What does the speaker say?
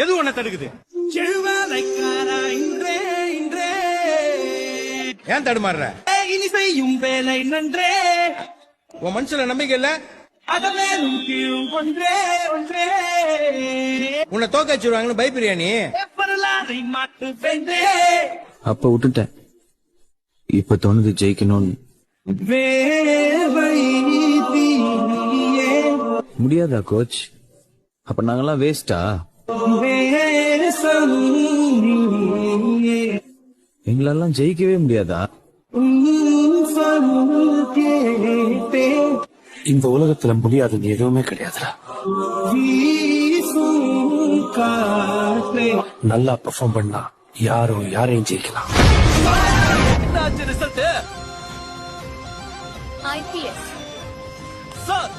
எது உன்னை தடுக்குது? ஏன் தடுமாறுற? இனி செய்யும் வேலை நன்றே, உன் மனசுல நம்பிக்கை இல்ல? அதமேலும் கீழும் ஒன்றே ஒன்றே, உன்னை தோக்க வச்சிருவாங்கன்னு பயப்படுறியா நீ? வரலாறை மாற்று வென்றே. அப்ப விட்டுட்டேன், இப்ப தோணுது ஜெயிக்கணும்னு. முடியாதா கோச்? அப்ப நாங்கெல்லாம் வேஸ்டா? எங்களெல்லாம் ஜெயிக்கவே முடியாதா? இந்த உலகத்துல முடியாதது எதுவுமே கிடையாதுடா. நல்லா பெர்ஃபார்ம் பண்ணா யாரையும் ஜெயிக்கலாம். IPS. சார்